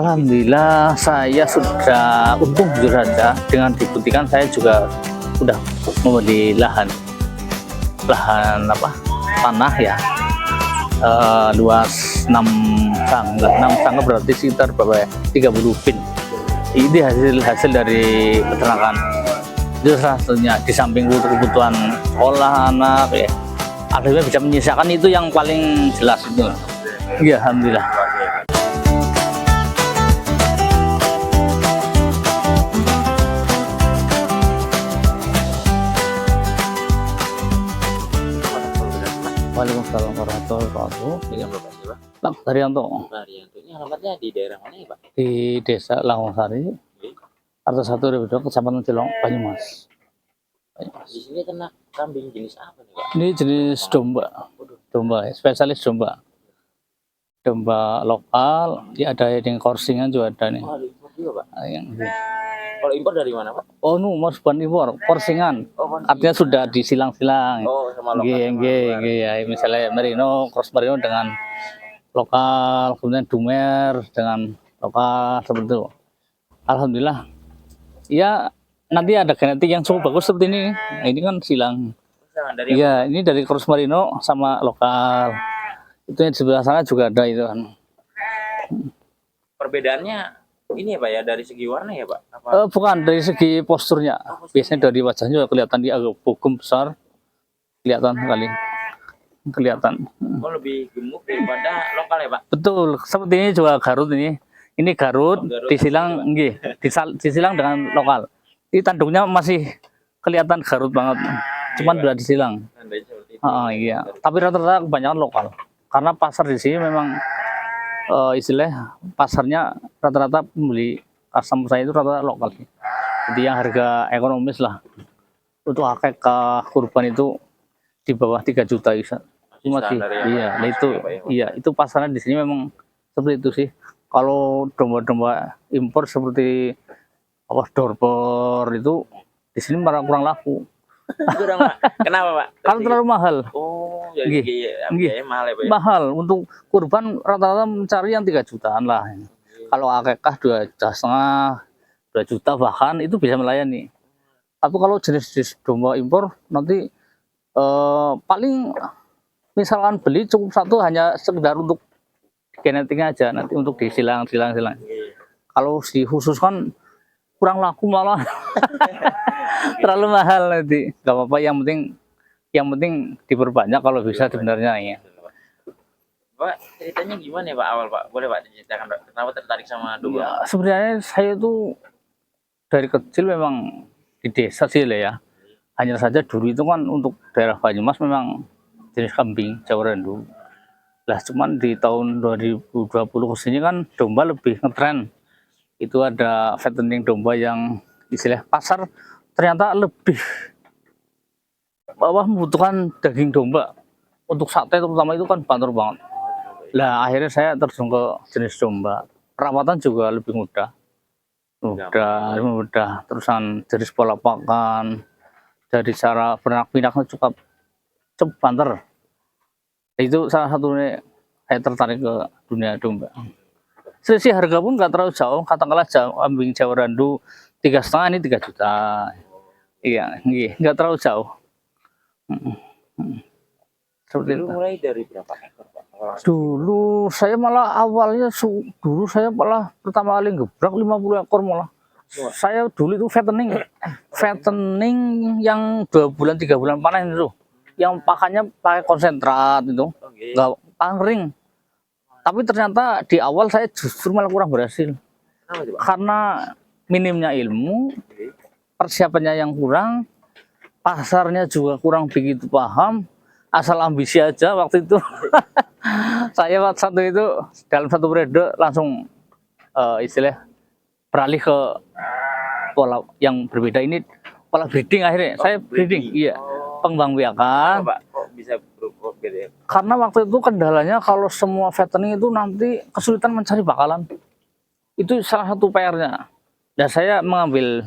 Alhamdulillah saya sudah untung jujur saja dengan dibuktikan saya juga sudah membeli lahan apa tanah ya, luas 6 sangga berarti sekitar berapa ya, 30 bin. Ini hasil dari peternakan itu salah satunya, di samping kebutuhan sekolah anak ya, akhirnya bisa menyisakan itu yang paling jelas itu ya. Alhamdulillah. Waalaikumsalam warahmatullahi wabarakatuh. Dengan Bapak siapa? Pak Daryanto. Daryanto. Ini alamatnya di daerah mana ya, Pak? Di Desa Langosari, RT 1 RW 2, Kecamatan Cilong, Banyumas. Di sini ternak kambing jenis apa nih, Pak? Ini jenis domba, spesialis domba. Domba lokal, ya ada yang korsingan juga ada nih. Oh, impor juga, Pak. Yang Kalau impor dari mana, Pak? oh, mas bukan impor, korsingan. Artinya sudah disilang-silang. Oh, sama lokal. Ya, misalnya merino, cross merino dengan lokal, kemudian dumer dengan lokal seperti itu. Alhamdulillah. Ya, nanti ada genetik yang cukup bagus seperti ini. Nah, ini kan silang. Iya, ini dari cross merino sama lokal. Itu yang di sebelah sana juga ada itu kan. Perbedaannya ini ya, Pak ya, dari segi warna ya, Pak? Bukan, dari segi posturnya. Biasanya dari wajahnya kelihatan dia agak bogem besar. Kelihatan sekali. Kelihatan. Oh, lebih gemuk daripada lokal ya, Pak? Betul, seperti ini juga Garut ini. Ini Garut, disilang nggih, disilang dengan lokal. Ini tanduknya masih kelihatan Garut banget. Cuman sudah disilang. Iya, tapi rata-rata kebanyakan lokal. Karena pasar di sini memang istilah pasarnya rata-rata pembeli customer saya itu rata-rata lokal. Jadi yang harga ekonomis lah untuk akikah kurban itu di bawah 3 juta bisa. Masih, iya, nah itu, iya, itu pasarnya di sini memang seperti itu sih. Kalau domba-domba impor seperti apa dorper itu di sini malah kurang laku. Kenapa, Pak? Kalau terlalu mahal. Oh, jadi mahal ya, Pak? Mahal untuk kurban rata-rata mencari yang 3 jutaan lah. Kalau akikah 2,5 juta, 2 juta bahkan itu bisa melayani. Tapi kalau jenis domba impor nanti paling misalkan beli cukup satu hanya sekedar untuk genetiknya aja, nanti untuk disilang. Kalau dikhususkan kurang laku malah terlalu mahal nanti. Gak apa-apa, yang penting diperbanyak kalau bisa sebenarnya ya. Pak, ceritanya gimana ya, Pak, awal, Pak? Boleh, Pak, diceritakan, Pak? Kenapa tertarik sama domba? Ya, sebenarnya saya tuh dari kecil memang di desa sih lah ya. Hanya saja dulu itu kan untuk daerah Banyumas memang jenis kambing Jawa Rendu. Lah cuman di tahun 2020 kesini kan domba lebih ngetren. Itu ada fattening domba yang istilah pasar ternyata lebih membutuhkan daging domba. Untuk sate terutama itu kan banter banget. Lah akhirnya saya terjun ke jenis domba. Perawatan juga lebih mudah. Terusan dari pola pakan, dari cara pernak-perniknya cukup banter. Itu salah satunya saya tertarik ke dunia domba. Selisih harga pun nggak terlalu jauh, katakanlah kambing Jawa Rendu 3,5 ini 3 juta. Iya, nggak terlalu jauh. Seperti itu. Mulai dari berapa ekor, Pak? Dulu saya malah awalnya pertama kali gebrak 50 ekor malah. Saya dulu itu fattening yang 2 bulan 3 bulan panen itu, yang pakannya pakai konsentrat itu, nggak pangring. Tapi ternyata di awal saya justru malah kurang berhasil. Karena minimnya ilmu, persiapannya yang kurang, pasarnya juga kurang begitu paham, asal ambisi aja waktu itu. Saya waktu satu itu dalam satu periode langsung istilah beralih ke pola yang berbeda. Ini pola breeding akhirnya. Saya breeding, iya, pengembang biakan. Kok bisa berubah gitu ya? Karena waktu itu kendalanya kalau semua fattening itu nanti kesulitan mencari bakalan. Itu salah satu PR-nya. Dan saya mengambil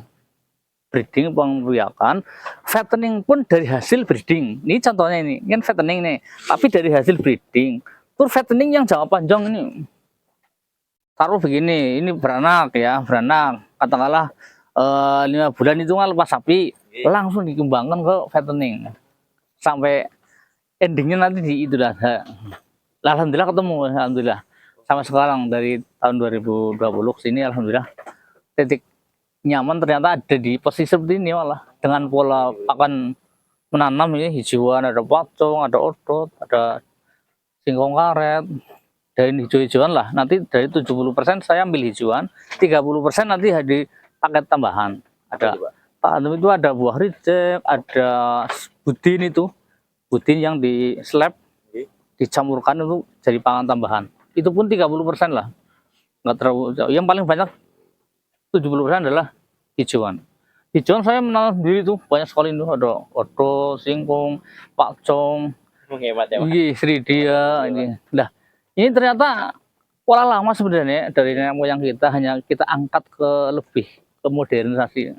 breeding pengembang fattening pun dari hasil breeding. Ini contohnya ini kan fattening nih, tapi dari hasil breeding. Terus fattening yang jangka panjang ini taruh begini, ini beranak ya, beranak. Katakanlah 5 bulan itu kan lepas sapi, langsung dikembangkan ke fattening. Sampai endingnya nanti di Idul Adha. Alhamdulillah ketemu, alhamdulillah. Sampai sekarang dari tahun 2020 ke sini, alhamdulillah titik nyaman ternyata ada di posisi seperti ini malah. Dengan pola pakan menanam ini hijauan, ada pacong, ada odot, ada singkong karet. Dari hijau-hijauan lah, nanti dari 70% saya ambil hijauan, 30% nanti di paket tambahan. Ada tanam itu ada buah rejek, ada budin itu, budin yang di slab dicampurkan itu jadi pangan tambahan. Itu pun 30% lah, nggak terlalu jauh. Yang paling banyak 70% adalah hijauan. Hijauan saya menanam sendiri tuh banyak sekali itu, ada odot, singkong, pacong, Menghemat ya, Pak. Sridia ini. Nah, ini ternyata pola lama sebenarnya dari nenek moyang kita, hanya kita angkat ke lebih ke modernisasi.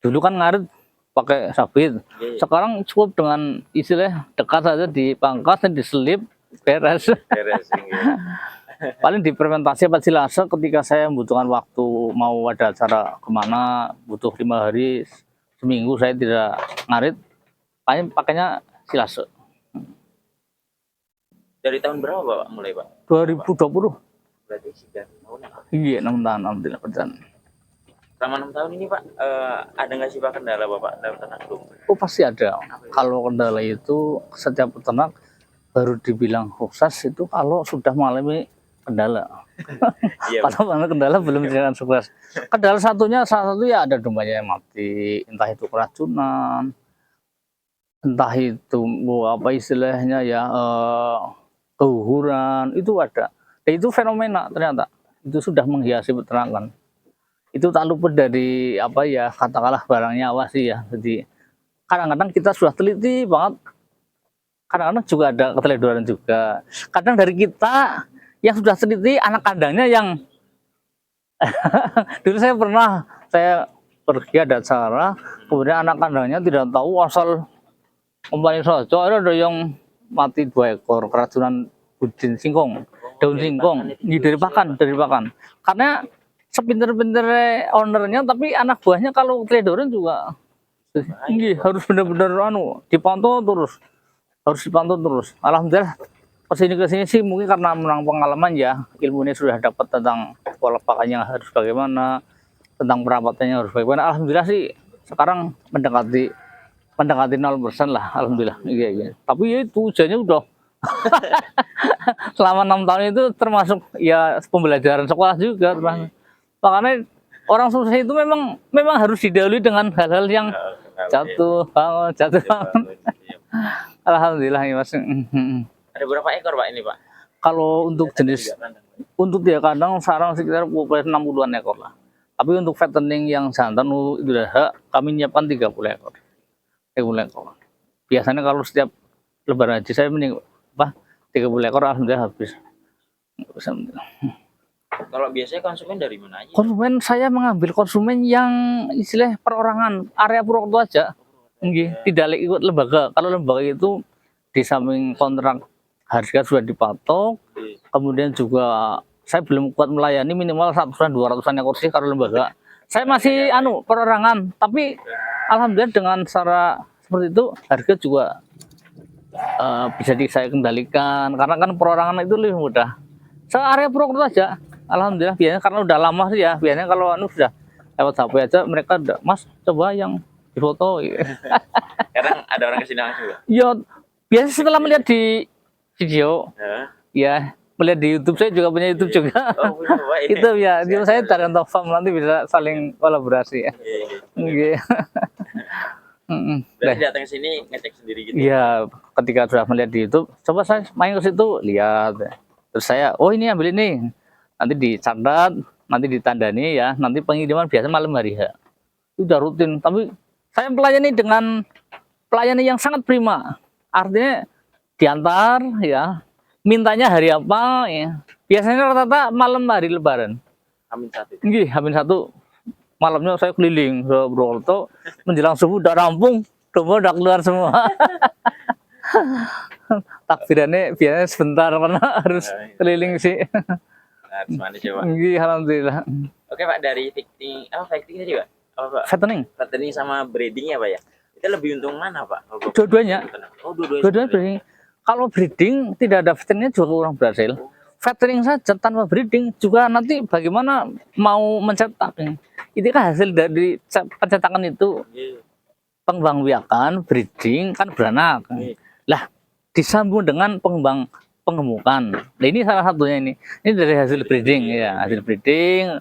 Dulu kan ngarit pakai sabit, sekarang cukup dengan istilah dekat saja dipangkas dan diselip beres. Beres, iya. Paling difermentasi apa silase ketika saya membutuhkan waktu mau ada acara kemana, butuh 5 hari, seminggu saya tidak ngarit, paling pakainya silase. Dari tahun berapa Bapak mulai, Pak? 2020. Berarti 9 tahun ya, Pak. Iya, 6 tahun alhamdulillah berjalan. Selama 6 tahun ini, Pak, ada nggak sih Pak kendala Bapak dalam ternak domba? Oh pasti ada. Kalau kendala itu setiap peternak baru dibilang sukses itu kalau sudah mengalami kendala. Iya, Kalau mengalami kendala belum dikatakan sukses. Kendala salah satu ya ada dombanya yang mati, entah itu keracunan, entah itu apa istilahnya ya keguguran, itu ada. Dan itu fenomena ternyata. Itu sudah menghiasi peternakan. Itu tak luput dari apa ya, katakanlah barangnya awas sih ya. Jadi kadang-kadang kita sudah teliti banget, kadang-kadang juga ada keteledoran juga. Kadang dari kita yang sudah teliti, anak kandangnya yang dulu saya pergi ada acara, kemudian anak kandangnya tidak tahu asal umpamanya saja ada yang mati 2 ekor keracunan budin singkong, daun singkong, ini dari pakan. Karena sepinter-pinter ownernya, tapi anak buahnya kalau teledoran juga harus benar-benar dipantau terus, Alhamdulillah kesini sih mungkin karena menang pengalaman ya, ilmunya sudah dapat tentang pola pakannya harus bagaimana, tentang perawatannya harus bagaimana. Alhamdulillah sih sekarang mendekati 0% lah, alhamdulillah. Iya. Tapi ya itu ujiannya udah selama 6 tahun itu termasuk ya pembelajaran sekolah juga. Makanya orang sukses itu memang harus didahului dengan hal-hal yang jatuh bangun. Alhamdulillah ya Mas. Ada berapa ekor Pak ini Pak? Kalau untuk jenis untuk dia kandang sekarang sekitar 60-an ekor lah. Tapi untuk fattening yang jantan itu udah kami nyiapkan 30 ekor. 30 ekor. Biasanya kalau setiap lebaran haji saya mending 30 ekor alhamdulillah habis. Kalau biasanya konsumen dari mana aja? Konsumen saya mengambil konsumen yang istilah perorangan, area Purwokerto aja. Tidak ikut lembaga. Kalau lembaga itu di samping kontrak harga sudah dipatok, kemudian juga saya belum kuat melayani minimal 100-200 ekor sih kalau lembaga. Saya masih perorangan, tapi alhamdulillah dengan cara seperti itu harga juga bisa saya kendalikan karena kan perorangan itu lebih mudah. Area Purwokerto aja, alhamdulillah. Biasanya karena udah lama sih ya, biasanya kalau sudah lewat HP aja mereka udah, Mas coba yang difoto. Kadang ada orang kesini langsung ya? Ya biasanya setelah melihat di video, ya melihat di YouTube, saya juga punya YouTube juga. Oh, itu ya, di saya Daryanto Farm, nanti bisa saling kolaborasi ya. Iya. Berarti datang ke sini ngecek sendiri gitu? Iya, ketika sudah melihat di YouTube, coba saya main ke situ, lihat. Terus saya, oh ini ambil ini. Nanti dicatat, nanti ditandani ya, nanti pengiriman biasa malam hari ya. Itu udah rutin, tapi saya melayani dengan pelayanan yang sangat prima. Artinya diantar ya, mintanya hari apa ya. Biasanya rata-rata malam hari lebaran. H-1. H-1 malamnya saya keliling ke Purwokerto, menjelang subuh udah rampung, domba udah keluar semua. Takbirannya biasanya sebentar karena harus keliling sih. Semuanya coba. Iya, alhamdulillah. Oke Pak, dari facting tadi Pak? Apa Pak? Fattening. Fattening sama breeding ya Pak ya? Itu lebih untung mana Pak? Kalau Bapak Dua-duanya. Oh, dua-duanya. Dua-duanya breeding. Kalau breeding tidak ada fatteningnya juga kurang berhasil. Fattening saja tanpa breeding juga nanti bagaimana mau mencetak. Itu kan hasil dari pencetakan itu. Iya. Pengembang biakan, breeding kan beranak. Iya. Lah disambung dengan pengembang pengemukan. Nah ini salah satunya ini. Ini dari hasil breeding ya, hasil breeding.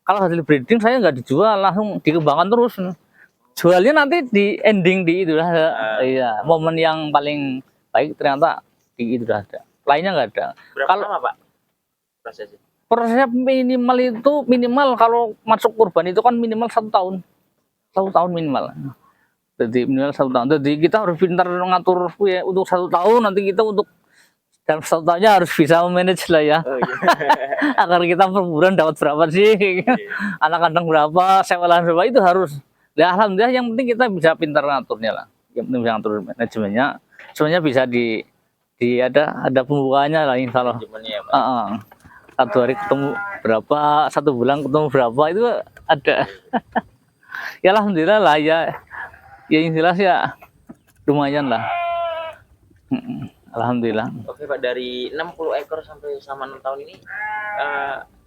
Kalau hasil breeding saya nggak dijual, langsung dikembangkan terus. Jualnya nanti di ending di itu iya, momen yang paling baik ternyata di itu ada. Lainnya nggak ada. Berapa lama Pak prosesnya? Prosesnya minimal kalau masuk kurban itu kan minimal 1 tahun. 1 tahun minimal. Jadi minimal 1 tahun. Jadi kita harus pintar ngatur ya, untuk 1 tahun nanti kita untuk dalam 1 tahunnya harus bisa memanage lah ya. Oh, iya. Agar kita per bulan dapat berapa sih? Anak kandang berapa, sewa lahan berapa itu harus. Ya alhamdulillah yang penting kita bisa pintar ngaturnya lah. Yang penting bisa ngatur manajemennya. Semuanya bisa ada pembukaannya lah insya Allah. Manajemennya ya Pak. 1 hari ketemu berapa, 1 bulan ketemu berapa itu ada. Ya alhamdulillah lah ya. Ya yang jelas ya lumayan lah. Alhamdulillah. Oke Pak, dari 60 ekor sampai selama 6 tahun ini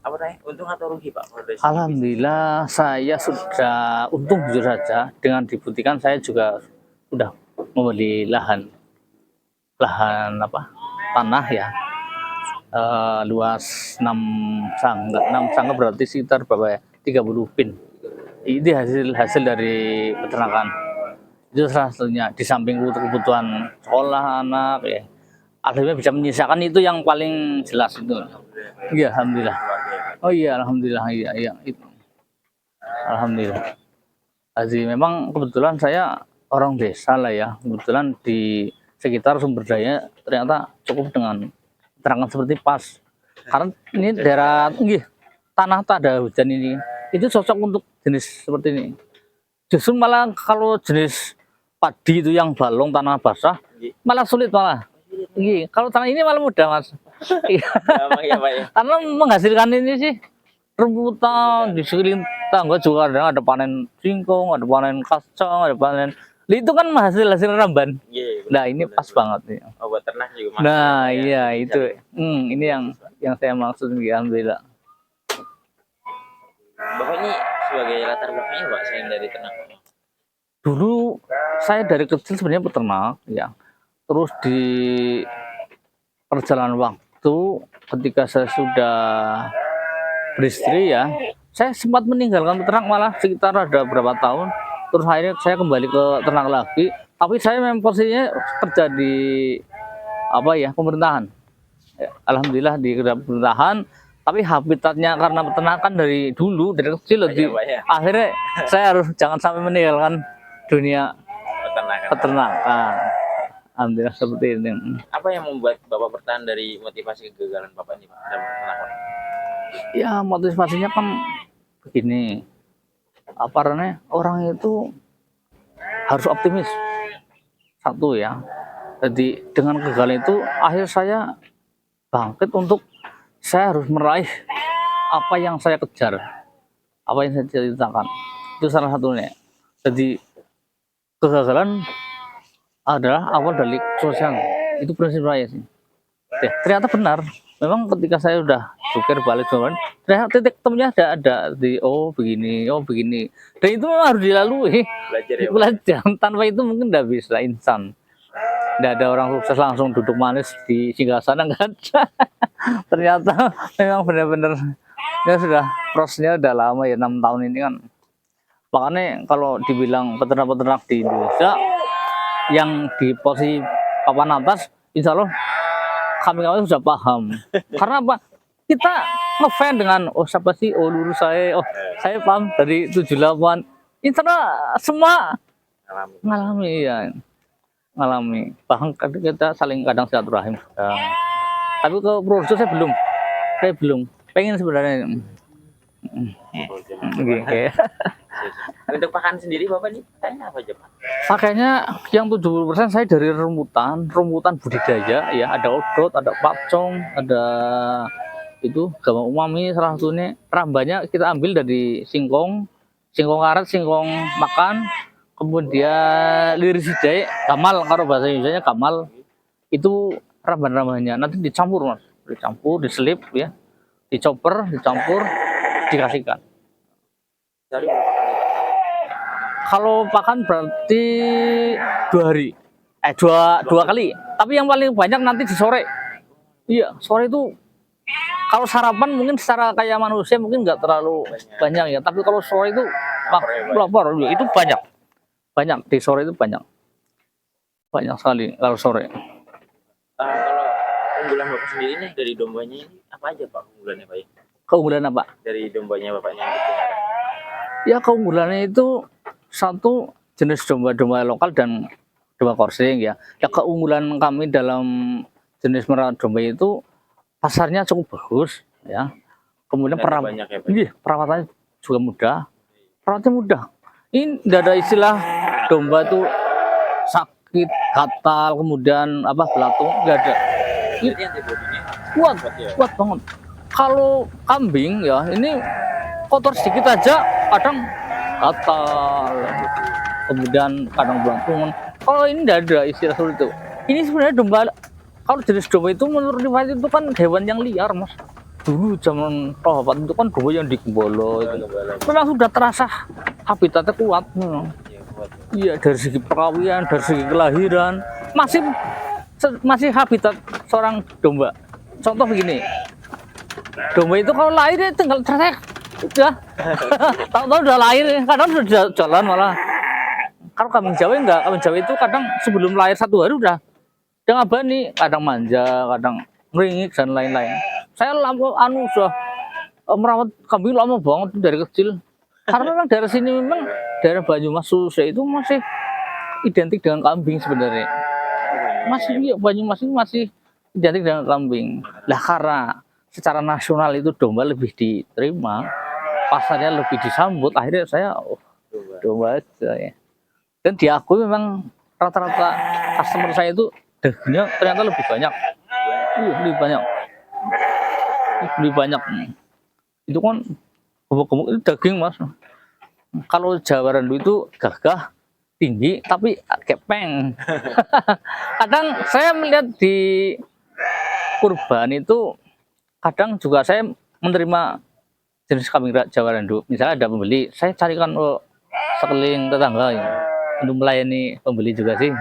apa namanya? Untung atau rugi Pak? Alhamdulillah saya sudah untung jujur saja, dengan dibuktikan saya juga sudah membeli lahan tanah ya, luas 6 sangga berarti sekitar berapa ya, 30 pin. Ini hasil dari peternakan. Itu salah satunya, di samping kebutuhan sekolah anak ya, akhirnya bisa menyisakan itu yang paling jelas itu. Iya alhamdulillah. Oh iya alhamdulillah, iya itu. Alhamdulillah. Jadi memang kebetulan saya orang desa lah ya, kebetulan di sekitar sumber daya ternyata cukup dengan peternakan seperti pas. Karena ini daerah tanah tak ada hujan ini, itu cocok untuk jenis seperti ini. Justru malah kalau jenis padi itu yang balong tanah basah malah sulit malah. Iya, kalau tanah ini malah mudah mas. Iya. Ya, Pak, ya. Karena menghasilkan ini sih rebutan di sekeliling tangga juga ada panen singkong, ada panen kacang, ada panen. Itu kan hasil ramban. Iya, Nah ini pas banget nih. Oh, buat ternak juga. Nah iya itu. Ini yang saya maksud, alhamdulillah. Bapak ini sebagai latar belakangnya Pak selain dari ternak. Dulu saya dari kecil sebenarnya peternak ya. Terus di perjalanan waktu ketika saya sudah beristri ya, saya sempat meninggalkan peternak malah sekitar ada berapa tahun. Terus akhirnya saya kembali ke ternak lagi. Tapi saya memang posisinya kerja di pemerintahan. Ya, alhamdulillah di pemerintahan. Tapi habitatnya karena peternakan dari dulu dari kecil lebih. Akhirnya saya harus jangan sampai meninggalkan dunia peternakan. Alhamdulillah seperti ini. Apa yang membuat Bapak bertahan dari motivasi kegagalan Bapak ini Pak dalam peternakan? Ya motivasinya kan begini. Orang itu harus optimis. Satu ya. Jadi dengan kegagalan itu akhir saya bangkit untuk saya harus meraih apa yang saya kejar, apa yang saya cita-citakan. Itu salah satunya. Jadi kegagalan adalah awal dari kesuksesan. Itu prinsip saya sih. Ya, ternyata benar. Memang ketika saya udah jukir balik jalan, ternyata titik temunya ada di begini. Dan itu memang harus dilalui. Belajar. Tanpa itu mungkin tidak bisa insan. Tidak ada orang sukses langsung duduk manis di singgasana, nggak ada. Ternyata memang benar-benar ya sudah prosesnya udah lama ya, 6 tahun ini kan. Makanya kalau dibilang peternak-peternak di Indonesia yang di posisi papan atas, insya Allah kami sudah paham. Karena apa? Kita ngefans dengan siapa sih? Lurus saya. Saya paham dari 78. Insya Allah semua ngalami ya. Ngalami. Bahkan kita saling kadang silaturahim. Tapi ke Purworejo saya belum. Pengen sebenarnya. Untuk pakan sendiri Bapak ini pakainya apa aja Pak? Pakainya yang 70% saya dari rumputan budidaya ya, ada odot, ada pacong, ada Itu gama umami salah satunya. Rambanya kita ambil dari singkong, singkong karet, singkong makan, kemudian liris hidai, kamal, kalau bahasa Indonesia kamal. Itu ramban-rambannya nanti dicampur mas, dicampur, diselip ya, dicoper, dicampur, dikasihkan. Dari berapa kali? Kalau pakan berarti 2 hari, dua kali. Tapi yang paling banyak nanti di sore. Iya, sore itu kalau sarapan mungkin secara kayak manusia mungkin nggak terlalu banyak ya. Tapi kalau sore itu lapar, itu banyak, banyak di sore itu banyak sekali kalau sore. Kalau unggulan Bapak sendiri nih dari dombanya ini apa aja Pak unggulannya Pak ya? Keunggulan apa? Dari dombanya Bapaknya yang dipelihara. Ya keunggulannya itu satu jenis domba-domba lokal dan domba korsing ya. Ya keunggulan kami dalam jenis merawat domba itu pasarnya cukup bagus ya. Kemudian Banyak ya Pak. iya, perawatannya juga mudah. Perawatnya mudah. Ini tidak ada istilah domba itu sakit, gatal, kemudian apa belatung, nggak ada. Jadi antibodinya Kuat, ya. kuat banget. Kalau kambing ya ini kotor sedikit aja kadang gatal, kemudian kadang belantungan. Kalau ini tidak ada istilah seperti itu. Ini sebenarnya domba, kalau jenis domba itu menurut riwayat itu kan hewan yang liar mas. Dulu zaman Bapak itu kan domba yang di Gembolo itu memang sudah terasa habitatnya kuat. Iya, kuat. Iya, dari segi perkawinan, dari segi kelahiran masih habitat seorang domba. Contoh begini, domba itu kalau lahir dia tinggal trek, udah tahu-tahu udah lahir, kadang sudah jalan malah. Kalau kambing Jawa enggak, kambing Jawa itu kadang sebelum lahir 1 hari udah ngabani, kadang manja, kadang meringik dan lain-lain. Saya sudah merawat kambing lama banget dari kecil. Karena memang daerah sini memang daerah Banyumas Susah itu masih identik dengan kambing sebenarnya. Masih iya, Banyumas ini masih identik dengan kambing. Lah karena secara nasional itu domba lebih diterima, pasarnya lebih disambut, akhirnya saya domba aja ya. Dan diakui memang rata-rata customer saya itu dagingnya ternyata lebih banyak. Lebih banyak. Itu kan gemuk-gemuk itu daging mas. Kalau Jawa Randu itu gagah, tinggi, tapi kepeng. Kadang saya melihat di kurban itu, kadang juga saya menerima jenis kambing Jawa Randu. Misalnya ada pembeli, saya carikan sekeliling tetangga ya, untuk melayani pembeli juga sih.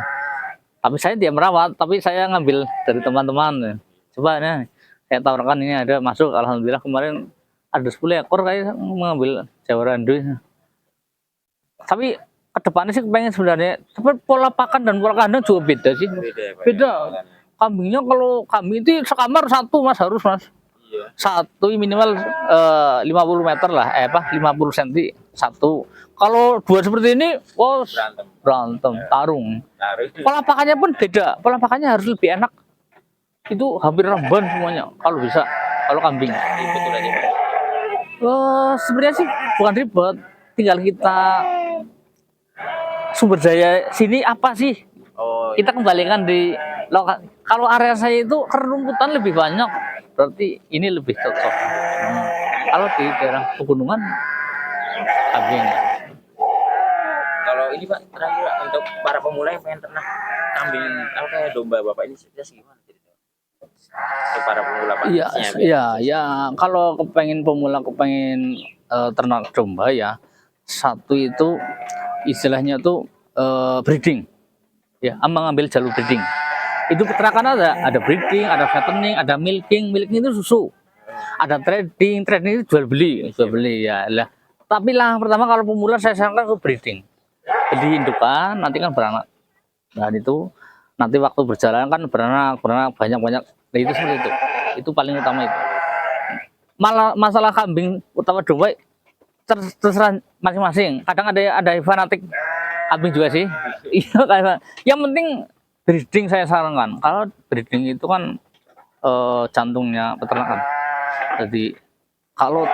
Tapi saya tidak merawat, tapi saya ngambil dari teman-teman. Coba nih, saya tawarkan ini ada masuk, alhamdulillah kemarin ada 10 ekor kayak mengambil Jawa Randu. Tapi kedepannya sih pengen sebenarnya, tapi pola pakan dan pola kandang juga beda sih. Beda. Kambingnya kalau kambing itu sekamar satu mas harus mas. Iya. Satu minimal 50 meter lah, 50 cm satu. Kalau dua seperti ini, berantem, tarung. Pola pakannya pun beda, pola pakannya harus lebih enak. Itu hampir remban semuanya kalau bisa, kalau kambing. Sebenarnya sih bukan ribet, tinggal kita sumber daya sini apa sih? Kita kembalikan di lokal. Kalau area saya itu kerumputan lebih banyak, berarti ini lebih cocok. Kalau di daerah pegunungan, kambing. Kalau ini Pak, terakhir Pak, untuk para pemula yang pengen ternak kambing apa kayak domba Bapak ini sebenarnya gimana ceritanya? Untuk para pemula Pak. Iya. Kalau kepengen pemula, kepengen ternak domba ya, satu itu istilahnya tuh breeding. Ya, mengambil jalur breeding. Itu peternakan ada breeding, ada fattening, ada milking. Milking itu susu. Ada trading itu jual beli ya lah. Tapi lah pertama kalau pemula saya sarankan ke breeding. Beli indukan, nanti kan beranak. Nah itu nanti waktu berjalan kan beranak banyak. Nah itu seperti itu. Itu paling utama itu. Masalah kambing utama domba terserah masing-masing. Kadang ada fanatik kambing juga sih. Iya, yang penting breeding saya sarankan. Kalau breeding itu kan jantungnya peternakan. Jadi kalau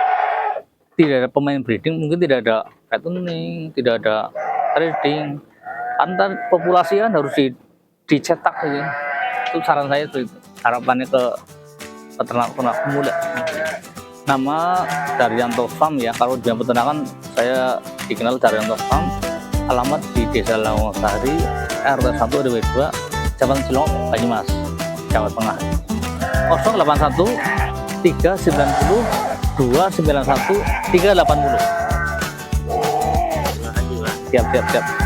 tidak ada pemain breeding, mungkin tidak ada fattening, tidak ada trading. Antar populasi kan harus dicetak gitu. Itu saran saya itu. Harapannya ke peternak pemula. Nama Daryanto Farm ya, kalau di peternakan saya dikenal Daryanto Farm. Alamat di Desa Lawngsari, RT 1 RW 2, Kecamatan Cilong, Banyumas, Jawa Tengah. 081 390 291 380. Terima kasih Pak. Siap.